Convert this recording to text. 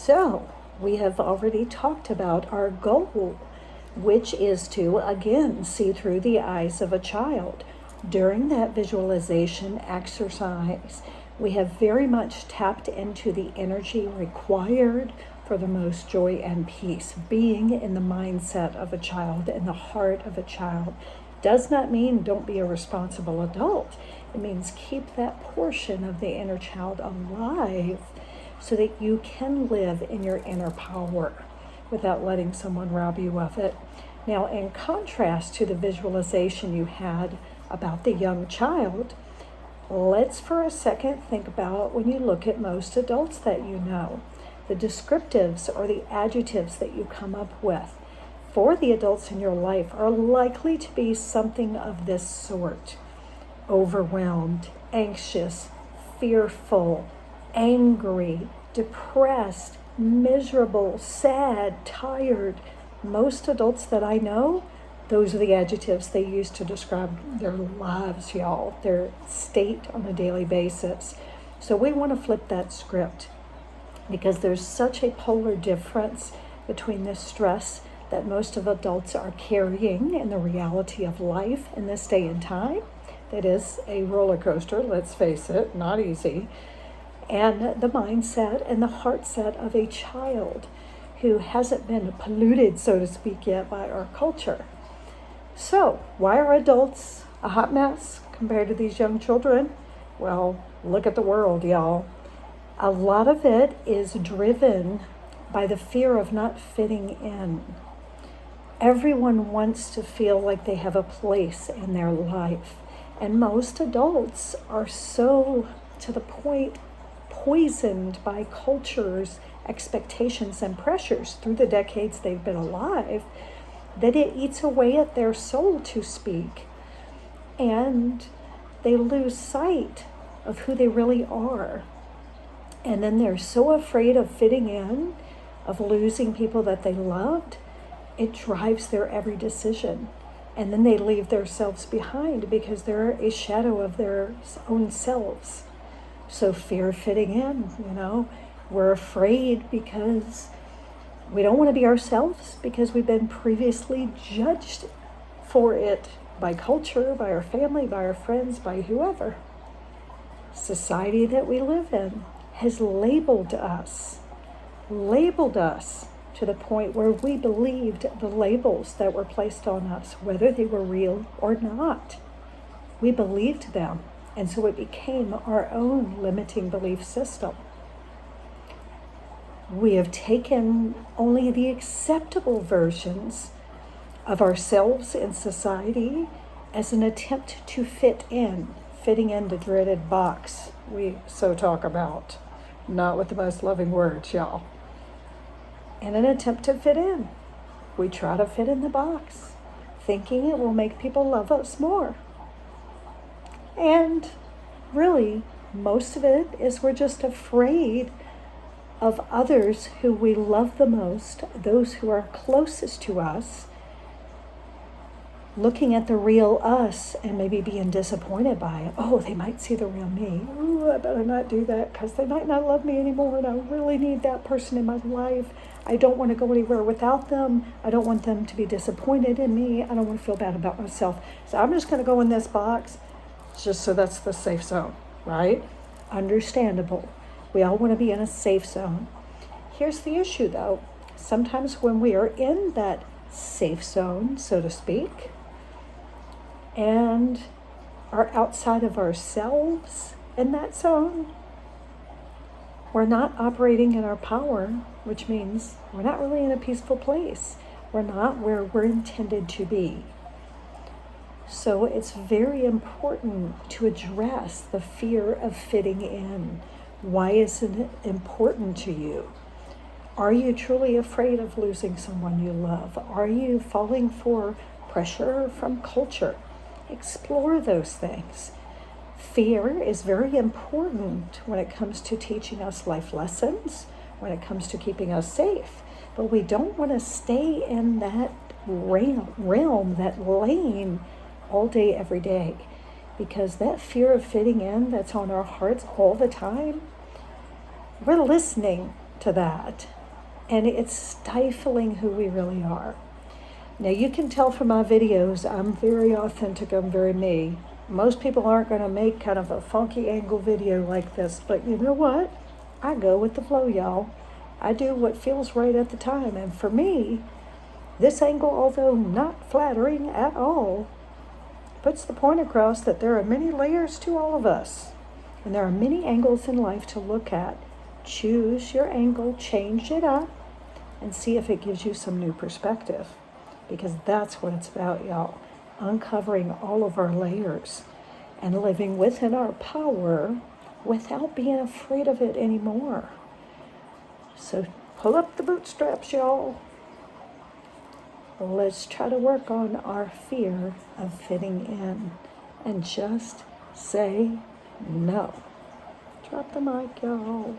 So we have already talked about our goal, which is to, again, see through the eyes of a child. During that visualization exercise, we have very much tapped into the energy required for the most joy and peace. Being in the mindset of a child, in the heart of a child, does not mean don't be a responsible adult. It means keep that portion of the inner child alive so that you can live in your inner power without letting someone rob you of it. Now, in contrast to the visualization you had about the young child, let's for a second think about when you look at most adults that you know, the descriptives or the adjectives that you come up with for the adults in your life are likely to be something of this sort: overwhelmed, anxious, fearful, angry, depressed, miserable, sad, tired. Most adults that I know, those are the adjectives they use to describe their lives, y'all, their state on a daily basis. So we want to flip that script because there's such a polar difference between the stress that most of adults are carrying in the reality of life in this day and time. That is a roller coaster, let's face it, not easy. And the mindset and the heart set of a child who hasn't been polluted, so to speak, yet by our culture. So, why are adults a hot mess compared to these young children? Well, look at the world, y'all. A lot of it is driven by the fear of not fitting in. Everyone wants to feel like they have a place in their life. And most adults are so, to the point, poisoned by culture's expectations and pressures through the decades they've been alive that it eats away at their soul, to speak. And they lose sight of who they really are. And then they're so afraid of fitting in, of losing people that they loved, it drives their every decision. And then they leave themselves behind because they're a shadow of their own selves. So fear of fitting in, we're afraid because we don't want to be ourselves because we've been previously judged for it by culture, by our family, by our friends, by whoever. Society that we live in has labeled us to the point where we believed the labels that were placed on us, whether they were real or not. We believed them, and so it became our own limiting belief system. We have taken only the acceptable versions of ourselves in society as an attempt to fit in, fitting in the dreaded box we so talk about, not with the most loving words, y'all. In an attempt to fit in, we try to fit in the box, thinking it will make people love us more. And really, most of it is we're just afraid of others who we love the most, those who are closest to us, looking at the real us and maybe being disappointed by it. Oh, they might see the real me. Ooh, I better not do that because they might not love me anymore and I really need that person in my life. I don't want to go anywhere without them. I don't want them to be disappointed in me. I don't want to feel bad about myself. So I'm just going to go in this box just so that's the safe zone, right? Understandable. We all want to be in a safe zone. Here's the issue, though. Sometimes when we are in that safe zone, so to speak, and are outside of ourselves in that zone, we're not operating in our power, which means we're not really in a peaceful place. We're not where we're intended to be. So it's very important to address the fear of fitting in. Why is it important to you? Are you truly afraid of losing someone you love? Are you falling for pressure from culture? Explore those things. Fear is very important when it comes to teaching us life lessons, when it comes to keeping us safe. But we don't want to stay in that realm, that lane, all day, every day. Because that fear of fitting in that's on our hearts all the time, we're listening to that. and it's stifling who we really are. Now, you can tell from my videos, I'm very authentic, I'm very me. Most people aren't going to make kind of a funky angle video like this, but you know what? I go with the flow, y'all. I do what feels right at the time, and for me, this angle, although not flattering at all, puts the point across that there are many layers to all of us, and there are many angles in life to look at. Choose your angle, change it up, and see if it gives you some new perspective, because that's what it's about, y'all. Uncovering all of our layers and living within our power without being afraid of it anymore. So pull up the bootstraps, y'all. Let's try to work on our fear of fitting in and just say no. Drop the mic, y'all.